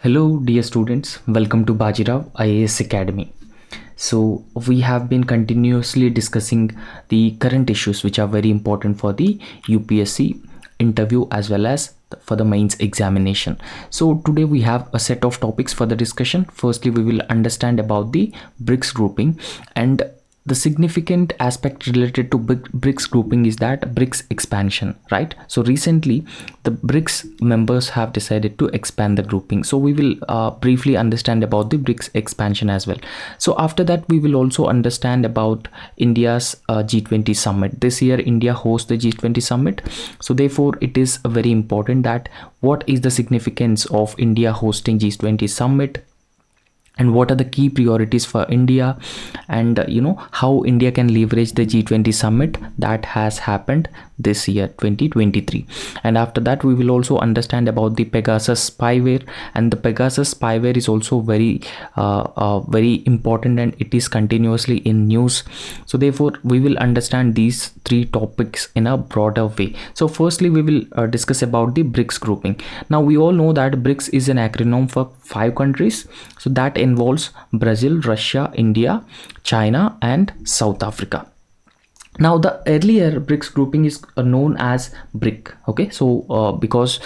Hello dear students, welcome to Bajirao Ias Academy. So we have been continuously discussing the current issues which are very important for the UPSC interview as well as for the mains examination. So today we have a set of topics for the discussion. Firstly, we will understand about the BRICS grouping, and the significant aspect related to BRICS grouping is that BRICS expansion, right? So recently the BRICS members have decided to expand the grouping. So we will briefly understand about the BRICS expansion as well. So after that we will also understand about India's G20 summit. This year India hosts the G20 summit. So therefore it is very important that what is the significance of India hosting G20 summit, and what are the key priorities for India, and how India can leverage the G20 summit that has happened this year 2023. And after that we will also understand about the Pegasus spyware, and the Pegasus spyware is also very important, and it is continuously in news. So therefore we will understand these three topics in a broader way. So firstly we will discuss about the BRICS grouping. Now we all know that BRICS is an acronym for 5 countries. So that involves Brazil, Russia, India, China and South Africa. Now the earlier BRICS grouping is known as BRIC. Okay, so because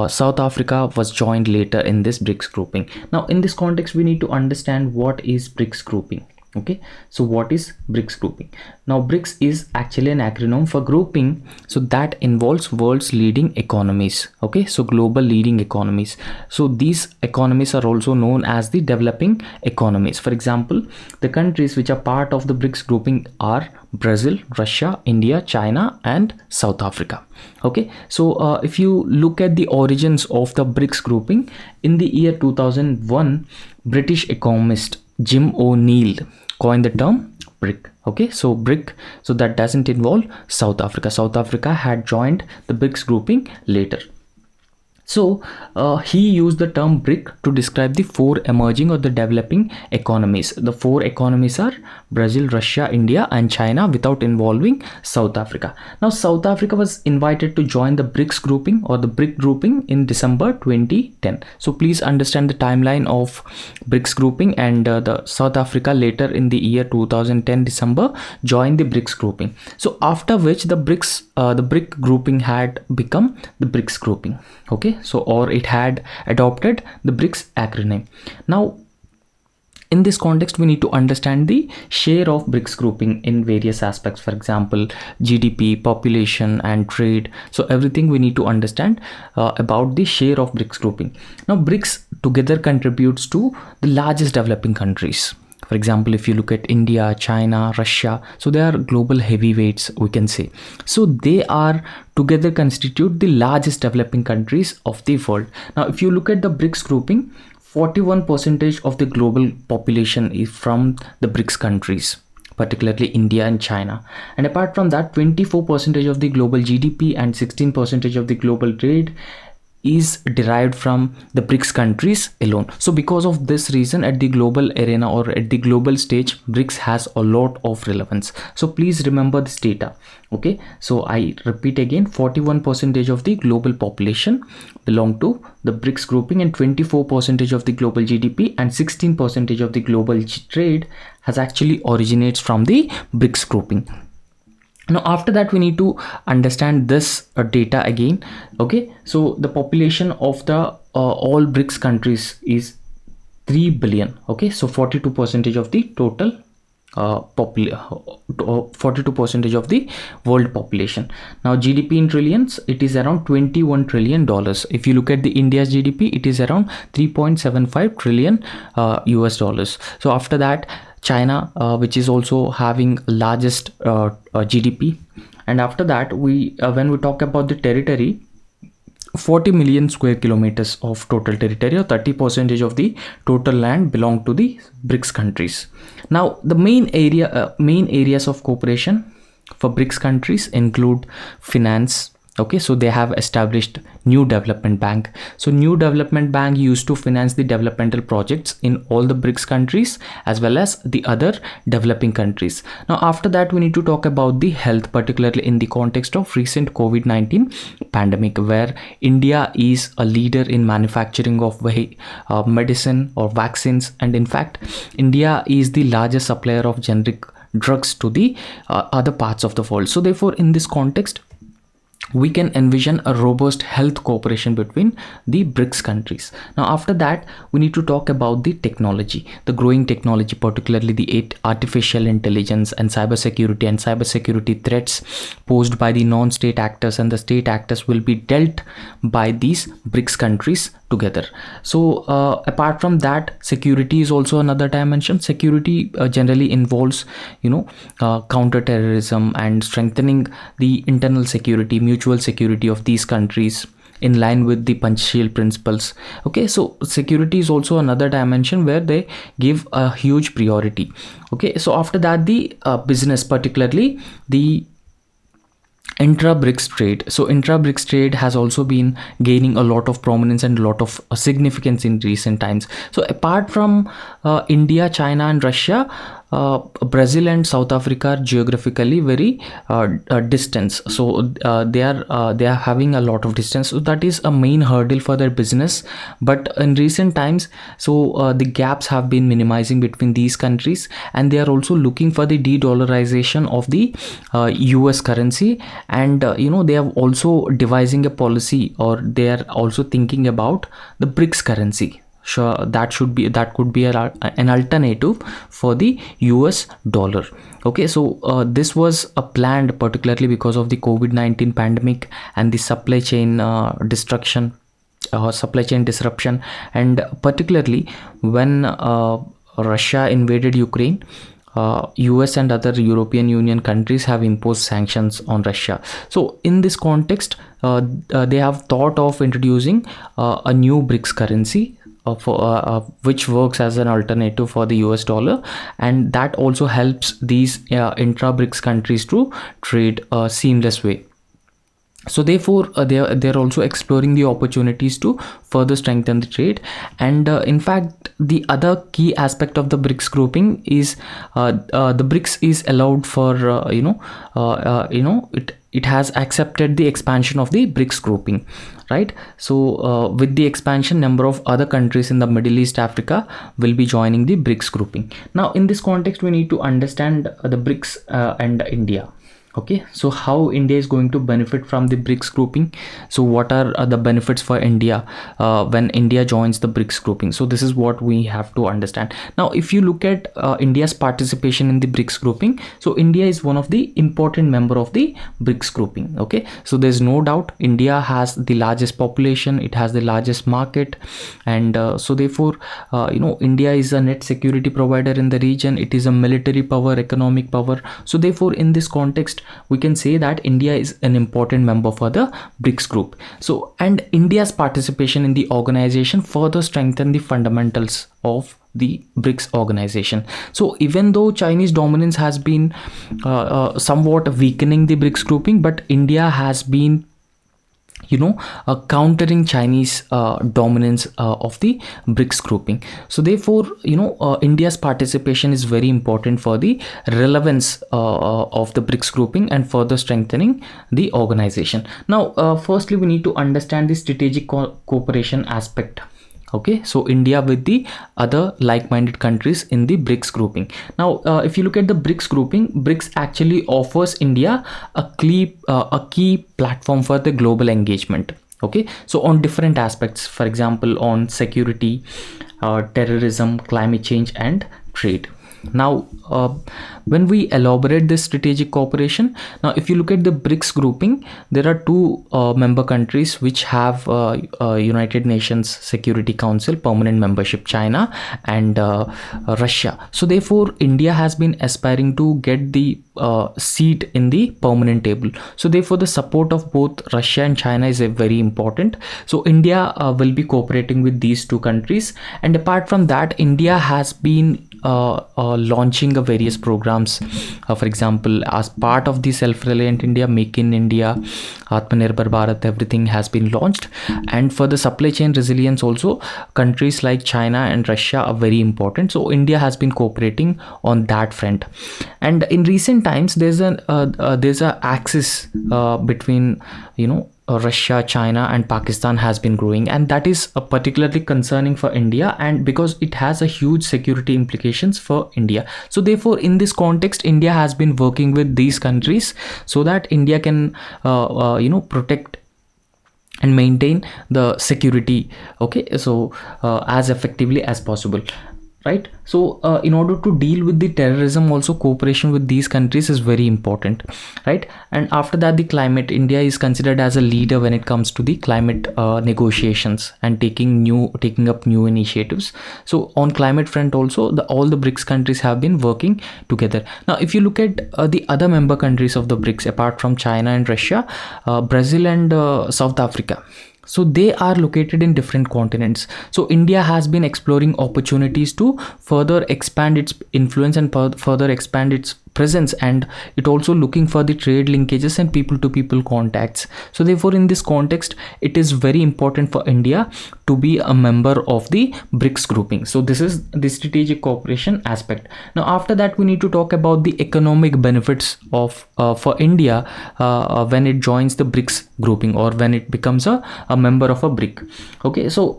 South Africa was joined later in this BRICS grouping. Now in this context we need to understand what is BRICS grouping. Okay, so what is BRICS grouping? Now BRICS is actually an acronym for grouping, so that involves world's leading economies. Okay, so global leading economies. So these economies are also known as the developing economies. For example, the countries which are part of the BRICS grouping are Brazil, Russia, India, China and South Africa. Okay, so if you look at the origins of the BRICS grouping, in the year 2001 British economist Jim O'Neill coined the term BRIC. Okay, so BRIC, so that doesn't involve South Africa. South Africa had joined the BRICS grouping later. So he used the term BRIC to describe the 4 emerging or the developing economies. The 4 economies are Brazil, Russia, India and China, without involving South Africa. Now South Africa was invited to join the BRICS grouping or the BRIC grouping in December 2010. So please understand the timeline of BRICS grouping, and the South Africa later in the year 2010 December joined the BRICS grouping. So after which the BRIC grouping had become the BRICS grouping. Okay, so or it had adopted the BRICS acronym. Now in this context we need to understand the share of BRICS grouping in various aspects. For example, GDP, population and trade. So everything we need to understand about the share of BRICS grouping. Now BRICS together contributes to the largest developing countries. For example, if you look at India, China, Russia, so they are global heavyweights, we can say. So they are together constitute the largest developing countries of the world. Now if you look at the BRICS grouping, 41% of the global population is from the BRICS countries, particularly India and China. And apart from that, 24% of the global GDP and 16% of the global trade is derived from the BRICS countries alone. So because of this reason, at the global arena or at the global stage, BRICS has a lot of relevance. So please remember this data. Okay, so I repeat again, 41% of the global population belong to the BRICS grouping, and 24% of the global GDP and 16% of the global trade has actually originates from the BRICS grouping. Now after that we need to understand this data again. Okay, so the population of the all BRICS countries is 3 billion. Okay, so 42% of the total 42% of the world population. Now GDP in trillions, it is around $21 trillion. If you look at the India's GDP, it is around 3.75 trillion US dollars. So after that China, which is also having largest GDP. And after that when we talk about the territory, 40 million square kilometers of total territory, or 30% of the total land belong to the BRICS countries. Now the main areas of cooperation for BRICS countries include finance, Okay, so they have established new development bank. So new development bank used to finance the developmental projects in all the BRICS countries as well as the other developing countries. Now after that, we need to talk about the health, particularly in the context of recent COVID-19 pandemic, where India is a leader in manufacturing of medicine or vaccines, and in fact India is the largest supplier of generic drugs to the other parts of the world. So therefore, in this context, we can envision a robust health cooperation between the BRICS countries. Now after that, we need to talk about the technology, the growing technology, particularly the artificial intelligence and cybersecurity threats posed by the non-state actors and the state actors will be dealt by these BRICS countries together. So apart from that, security is also another dimension. Security generally involves counter-terrorism and strengthening the internal security, mutual security of these countries in line with the Panchsheel principles. Okay, so security is also another dimension where they give a huge priority. Okay, so after that, the business, particularly the intra-BRICS trade. So intra-BRICS trade has also been gaining a lot of prominence and a lot of significance in recent times. So apart from India, China and Russia, Brazil and South Africa are geographically very distant. So they are having a lot of distance. So that is a main hurdle for their business. But in recent times, so the gaps have been minimizing between these countries, and they are also looking for the de-dollarization of the US currency. And they have also devising a policy, or they are also thinking about the BRICS currency. Sure, that could be an alternative for the US dollar. Okay, so this was planned particularly because of the COVID-19 pandemic and the supply chain disruption, and particularly when Russia invaded Ukraine. US and other European Union countries have imposed sanctions on Russia. So in this context, they have thought of introducing a new BRICS currency, which works as an alternative for the US dollar, and that also helps these intra-BRICS countries to trade a seamless way. So therefore, they're also exploring the opportunities to further strengthen the trade. And in fact, the other key aspect of the BRICS grouping is the BRICS is allowed for it has accepted the expansion of the BRICS grouping, right? So with the expansion, number of other countries in the Middle East, Africa will be joining the BRICS grouping. Now in this context, we need to understand the BRICS and India. Okay, so how India is going to benefit from the BRICS grouping. So what are the benefits for India when India joins the BRICS grouping? So this is what we have to understand. Now if you look at India's participation in the BRICS grouping, so India is one of the important member of the BRICS grouping. Okay, so there's no doubt India has the largest population, it has the largest market, and so therefore India is a net security provider in the region. It is a military power, economic power. So therefore, in this context, we can say that India is an important member for the BRICS group. So, and India's participation in the organization further strengthen the fundamentals of the BRICS organization. So even though Chinese dominance has been somewhat weakening the BRICS grouping, but India has been countering Chinese dominance of the BRICS grouping. So therefore, India's participation is very important for the relevance of the BRICS grouping and further strengthening the organization. Now, firstly, we need to understand the strategic cooperation aspect. Okay, so India with the other like-minded countries in the BRICS grouping. Now if you look at the BRICS grouping, BRICS actually offers India a key platform for the global engagement. Okay, so on different aspects, for example on security, terrorism, climate change and trade. Now when we elaborate this strategic cooperation, now if you look at the BRICS grouping, there are two member countries which have United Nations Security Council permanent membership, China and Russia. So therefore India has been aspiring to get the seat in the permanent table. So therefore the support of both Russia and China is very important. So India will be cooperating with these two countries, and apart from that, India has been launching various programs. For example, as part of the self-reliant India, Make in India, Atmanirbhar Bharat, everything has been launched. And for the supply chain resilience also, countries like China and Russia are very important. So India has been cooperating on that front. And in recent times, there's a axis between Russia, China and Pakistan has been growing, and that is particularly concerning for India, and because it has a huge security implications for India. So therefore, in this context, India has been working with these countries so that India can protect and maintain the security, okay, so as effectively as possible, right? So in order to deal with the terrorism also, cooperation with these countries is very important, right? And after that, the climate, India is considered as a leader when it comes to the climate negotiations and taking up new initiatives. So on climate front also, all the BRICS countries have been working together. Now if you look at the other member countries of the BRICS, apart from China and Russia, Brazil and South Africa, so they are located in different continents. So India has been exploring opportunities to further expand its influence and further expand its presence, and it also looking for the trade linkages and people to people contacts. So therefore, in this context, it is very important for India to be a member of the BRICS grouping. So this is the strategic cooperation aspect. Now after that, we need to talk about the economic benefits of for India when it joins the BRICS grouping, or when it becomes a member of a BRIC. Okay, so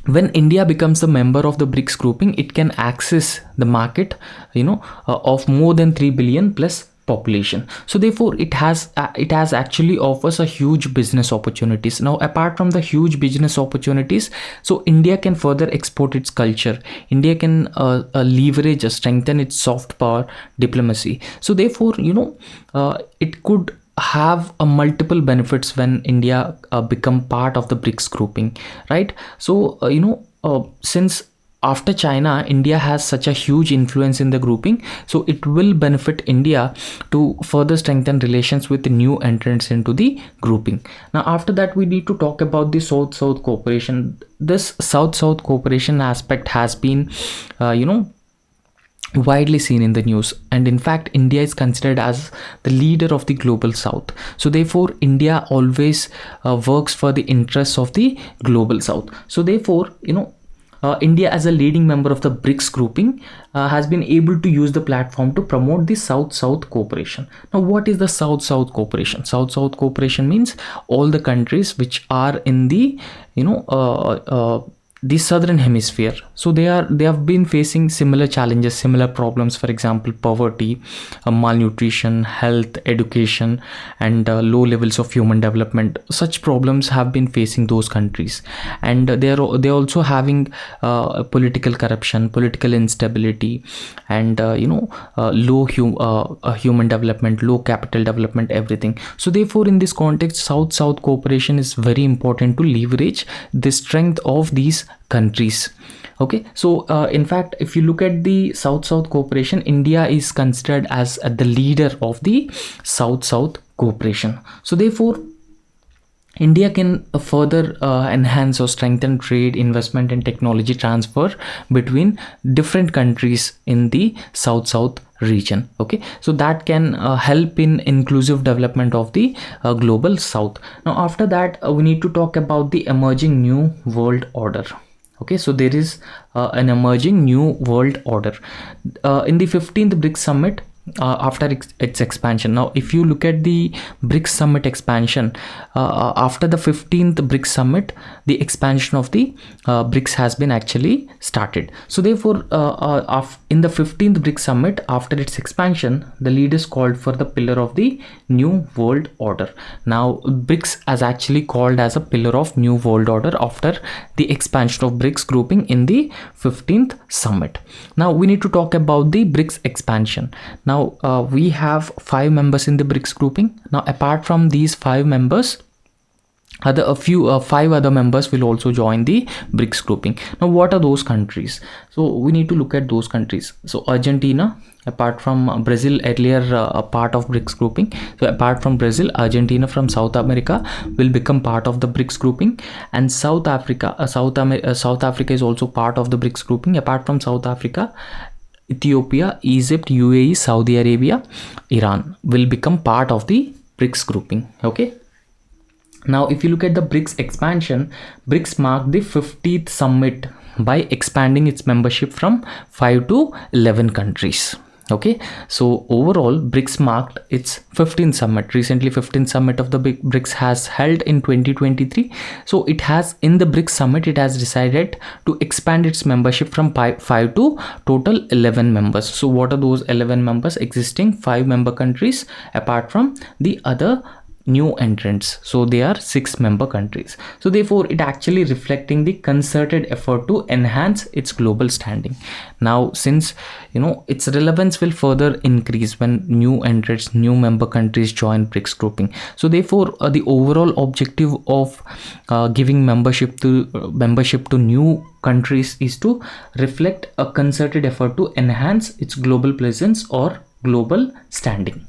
when India becomes a member of the BRICS grouping, it can access the market, of more than 3 billion plus population. So therefore, it has actually offers a huge business opportunities. Now apart from the huge business opportunities, so India can further export its culture. India can leverage or strengthen its soft power diplomacy. So therefore, it could have a multiple benefits when India become part of the BRICS grouping, right? So since after China, India has such a huge influence in the grouping, so it will benefit India to further strengthen relations with the new entrants into the grouping. Now after that, we need to talk about the South-South cooperation. This South-South cooperation aspect has been widely seen in the news, and in fact India is considered as the leader of the global South. So therefore, India always works for the interests of the global South. So therefore, India as a leading member of the BRICS grouping has been able to use the platform to promote the South-South cooperation. Now what is the South-South cooperation? South-South cooperation means all the countries which are in the the southern hemisphere. So they have been facing similar challenges, similar problems, for example poverty, malnutrition, health, education, and low levels of human development. Such problems have been facing those countries, and they're also having political corruption, political instability, and low human development, low capital development, everything. So therefore, in this context, South-South cooperation is very important to leverage the strength of these countries. Okay, so in fact, if you look at the South-South cooperation, India is considered as the leader of the South-South cooperation. So therefore, India can further enhance or strengthen trade, investment, and technology transfer between different countries in the South-South region. Okay, so that can help in inclusive development of the global South. Now after that, we need to talk about the emerging new world order. Okay, so there is an emerging new world order in the 15th BRICS summit. After its expansion. Now if you look at the BRICS summit expansion, after the 15th BRICS summit, the expansion of the BRICS has been actually started. So therefore, in the 15th BRICS summit, after its expansion, the leaders called for the pillar of the new world order. Now BRICS has actually called as a pillar of new world order after the expansion of BRICS grouping in the 15th summit. Now we need to talk about the BRICS expansion. Now we have 5 members in the BRICS grouping. Now apart from these 5 members, 5 other members will also join the BRICS grouping. Now what are those countries? So we need to look at those countries. So Argentina, apart from Brazil, earlier a part of BRICS grouping. So apart from Brazil, Argentina from South America will become part of the BRICS grouping, and South Africa, South Africa is also part of the BRICS grouping. Apart from South Africa, Ethiopia, Egypt, UAE, Saudi Arabia, Iran will become part of the BRICS grouping. Okay. Now, if you look at the BRICS expansion, BRICS marked the 50th summit by expanding its membership from 5 to 11 countries. Okay, so overall, BRICS marked its 15th summit. Recently, 15th summit of the BRICS has held in 2023. So it has, in the BRICS summit, it has decided to expand its membership from 5 to total 11 members. So what are those 11 members? Existing 5 member countries apart from the other new entrants. So they are 6 member countries. So therefore it actually reflecting the concerted effort to enhance its global standing. Now, since its relevance will further increase when new entrants, new member countries join BRICS grouping. So therefore the overall objective of giving membership to new countries is to reflect a concerted effort to enhance its global presence or global standing.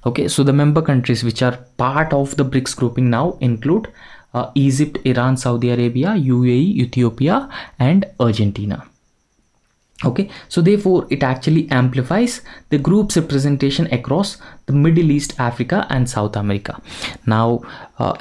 Okay, so the member countries which are part of the BRICS grouping now include Egypt, Iran, Saudi Arabia, UAE, Ethiopia, and Argentina. Okay, so therefore it actually amplifies the group's representation across the Middle East, Africa, and South America. Now,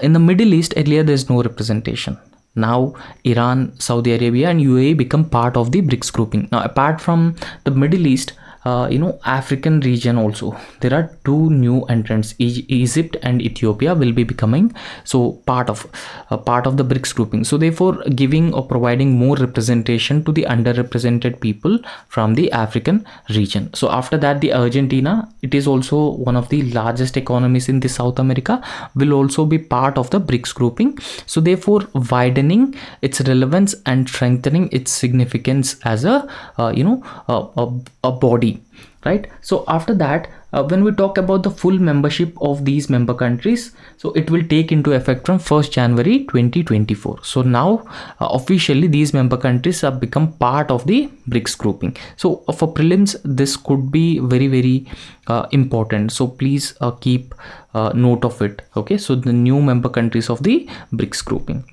in the Middle East, earlier there's no representation. Now Iran, Saudi Arabia, and UAE become part of the BRICS grouping. Now, apart from the Middle East, African region also, there are 2 new entrants. Egypt and Ethiopia will be becoming part of the BRICS grouping. So therefore giving or providing more representation to the underrepresented people from the African region. So after that, the Argentina, it is also one of the largest economies in the South America, will also be part of the BRICS grouping. So therefore widening its relevance and strengthening its significance as a body. Right. So after that, when we talk about the full membership of these member countries, so it will take into effect from 1st January 2024. So now officially these member countries have become part of the BRICS grouping. So for prelims, this could be very, very important. So please keep note of it. Okay, so the new member countries of the BRICS grouping.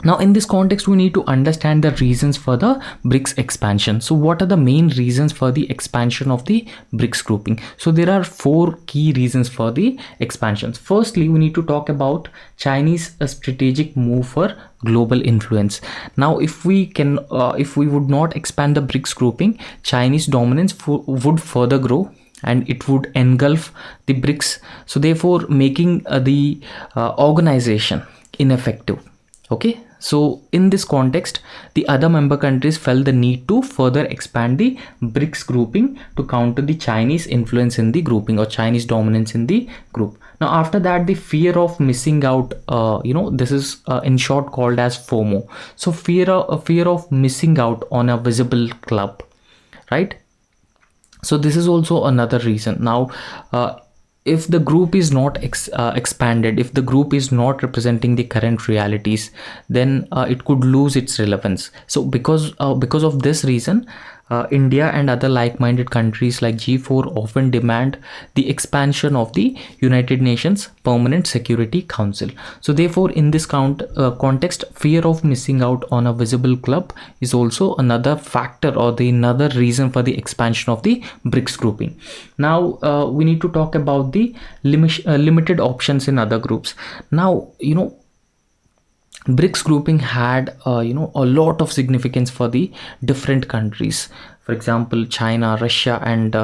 Now, in this context, we need to understand the reasons for the BRICS expansion. So what are the main reasons for the expansion of the BRICS grouping? So there are 4 key reasons for the expansions. Firstly, we need to talk about Chinese strategic move for global influence. Now, if we would not expand the BRICS grouping, Chinese dominance would further grow, and it would engulf the BRICS. So therefore making the organization ineffective. Okay, so in this context, the other member countries felt the need to further expand the BRICS grouping to counter the Chinese influence in the grouping or Chinese dominance in the group. Now after that, the fear of missing out, this is in short called as FOMO. So fear of missing out on a visible club, right? So this is also another reason. Now if the group is not expanded, if the group is not representing the current realities, then it could lose its relevance. So because of this reason, India and other like-minded countries like G4 often demand the expansion of the United Nations Permanent Security Council. So therefore in this context, fear of missing out on a visible club is also another factor or another reason for the expansion of the BRICS grouping. Now we need to talk about the limited options in other groups. Now BRICS grouping had a lot of significance for the different countries. For example, China, Russia, and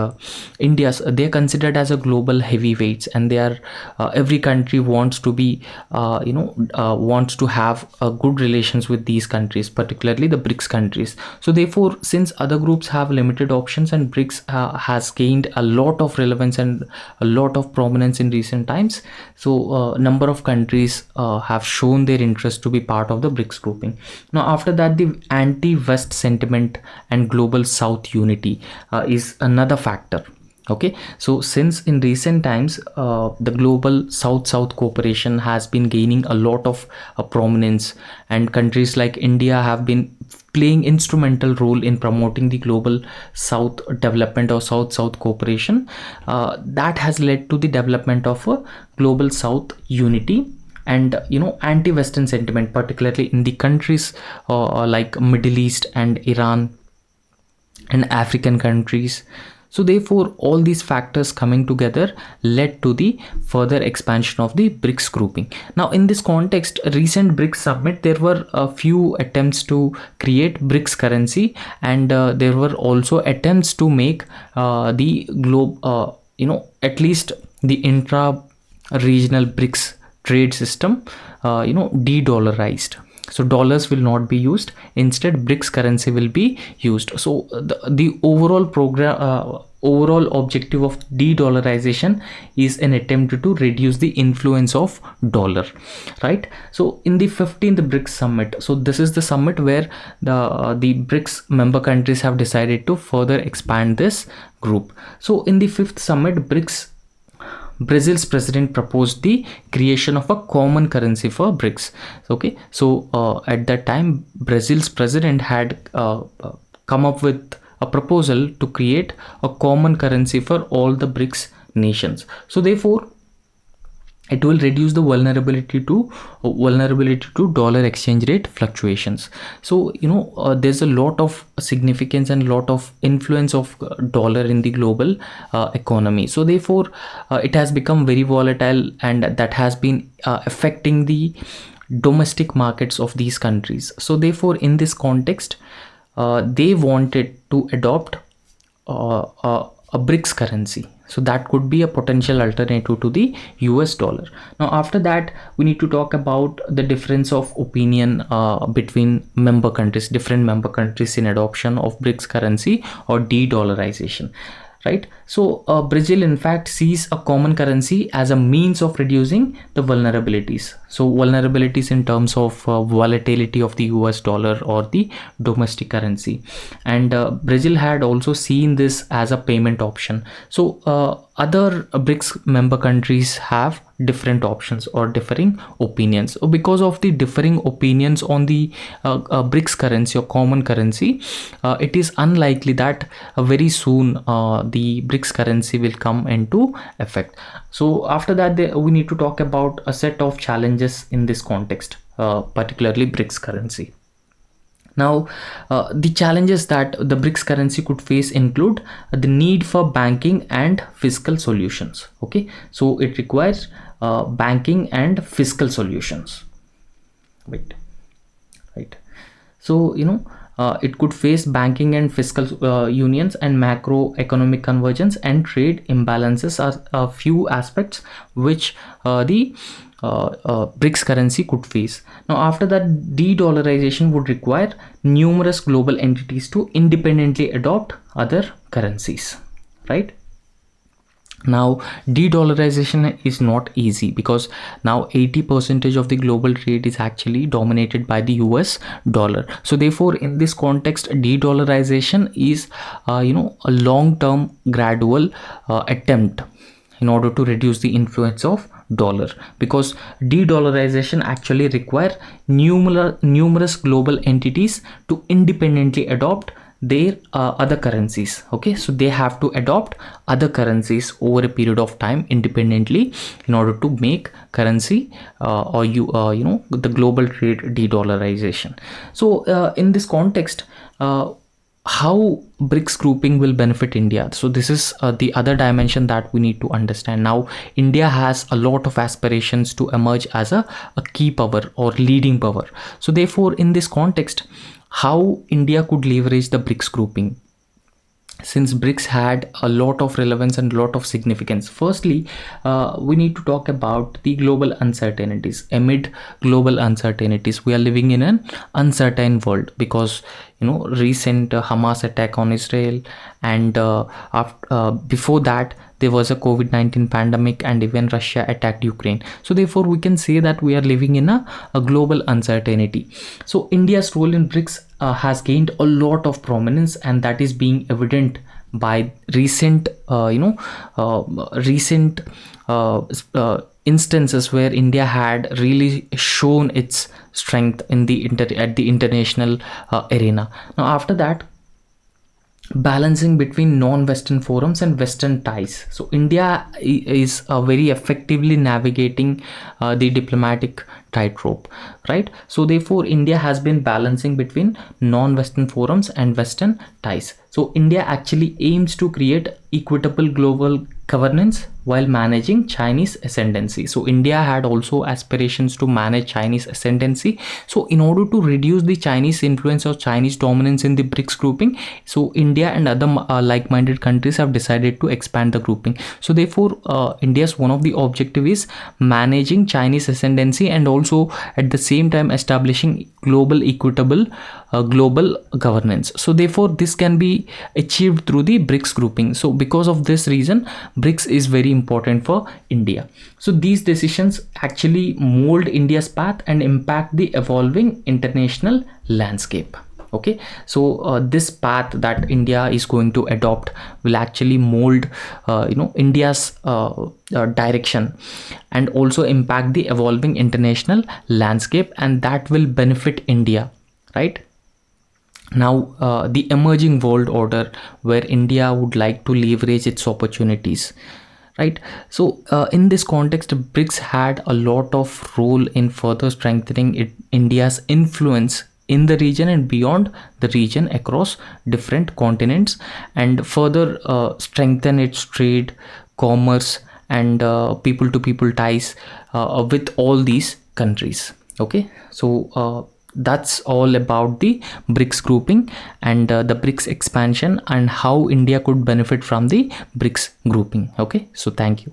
India, they are considered as a global heavyweights, and they are every country wants to be wants to have good relations with these countries, particularly the BRICS countries. So therefore, since other groups have limited options and BRICS has gained a lot of relevance and a lot of prominence in recent times, so number of countries have shown their interest to be part of the BRICS grouping. Now after that, the anti-West sentiment and global South unity is another factor. Okay, so since in recent times the global south-south cooperation has been gaining a lot of prominence, and countries like India have been playing instrumental role in promoting the global south development or south-south cooperation, that has led to the development of a global south unity and anti-western sentiment, particularly in the countries like Middle East and Iran and African countries. So therefore, all these factors coming together led to the further expansion of the BRICS grouping. Now, in this context, recent BRICS summit, there were a few attempts to create BRICS currency, and there were also attempts to make the globe, at least the intra-regional BRICS trade system, de-dollarized. So dollars will not be used, instead BRICS currency will be used. So the overall program, overall objective of de-dollarization is an attempt to reduce the influence of dollar, right? So in the 15th BRICS summit, so this is the summit where the BRICS member countries have decided to further expand this group. So in the 5th summit, Brazil's president proposed the creation of a common currency for BRICS. Okay, so at that time, Brazil's president had come up with a proposal to create a common currency for all the BRICS nations. So therefore, it will reduce the vulnerability to dollar exchange rate fluctuations. So there's a lot of significance and lot of influence of dollar in the global economy. So therefore it has become very volatile, and that has been affecting the domestic markets of these countries. So therefore, in this context, they wanted to adopt a BRICS currency. So that could be a potential alternative to the US dollar. Now, after that, we need to talk about the difference of opinion between member countries, different member countries in adoption of BRICS currency or de-dollarization. Right, so Brazil in fact sees a common currency as a means of reducing the vulnerabilities. So vulnerabilities in terms of volatility of the US dollar or the domestic currency, and Brazil had also seen this as a payment option. So other BRICS member countries have different options or differing opinions. So because of the differing opinions on the BRICS currency or common currency, it is unlikely that very soon the BRICS currency will come into effect. So after that, we need to talk about a set of challenges in this context, particularly BRICS currency. Now, the challenges that the BRICS currency could face include the need for banking and fiscal solutions. Okay, so it requires banking and fiscal solutions. Wait, right. So it could face banking and fiscal unions and macroeconomic convergence and trade imbalances are a few aspects which the BRICS currency could face. Now, after that, de-dollarization would require numerous global entities to independently adopt other currencies, right? Now, de-dollarization is not easy because now 80% of the global trade is actually dominated by the US dollar. So therefore, in this context, de-dollarization is a long-term gradual attempt in order to reduce the influence of dollar, because de-dollarization actually require numerous global entities to independently adopt their other currencies. Okay, so they have to adopt other currencies over a period of time independently in order to make currency the global trade de-dollarization. So in this context, how BRICS grouping will benefit India. So this is the other dimension that we need to understand. Now, India has a lot of aspirations to emerge as a key power or leading power. So therefore, in this context, how India could leverage the BRICS grouping, since BRICS had a lot of relevance and a lot of significance. Firstly, we need to talk about the global uncertainties. Amid global uncertainties, we are living in an uncertain world because recent Hamas attack on Israel, and before that there was a COVID-19 pandemic, and even Russia attacked Ukraine. So therefore, we can say that we are living in a global uncertainty. So India's role in BRICS has gained a lot of prominence, and that is being evident by recent recent instances where India had really shown its strength in the at the international arena. Now after that, balancing between non-western forums and western ties. So India is very effectively navigating the diplomatic tightrope, right? So therefore India has been balancing between non-western forums and western ties. So India actually aims to create equitable global governance while managing Chinese ascendancy. So India had also aspirations to manage Chinese ascendancy. So in order to reduce the Chinese influence or Chinese dominance in the BRICS grouping, so India and other like-minded countries have decided to expand the grouping. So therefore India's one of the objective is managing Chinese ascendancy and also at the same time establishing global equitable global governance. So therefore this can be achieved through the BRICS grouping. So because of this reason, BRICS is very important for India. So these decisions actually mold India's path and impact the evolving international landscape. Okay, so this path that India is going to adopt will actually mold India's direction and also impact the evolving international landscape, and that will benefit India, right? Now the emerging world order where India would like to leverage its opportunities, right? So in this context, BRICS had a lot of role in further strengthening India's influence in the region and beyond the region across different continents, and further strengthen its trade, commerce, and people to people ties with all these countries. Okay, so that's all about the BRICS grouping and the BRICS expansion and how India could benefit from the BRICS grouping. Okay, so thank you.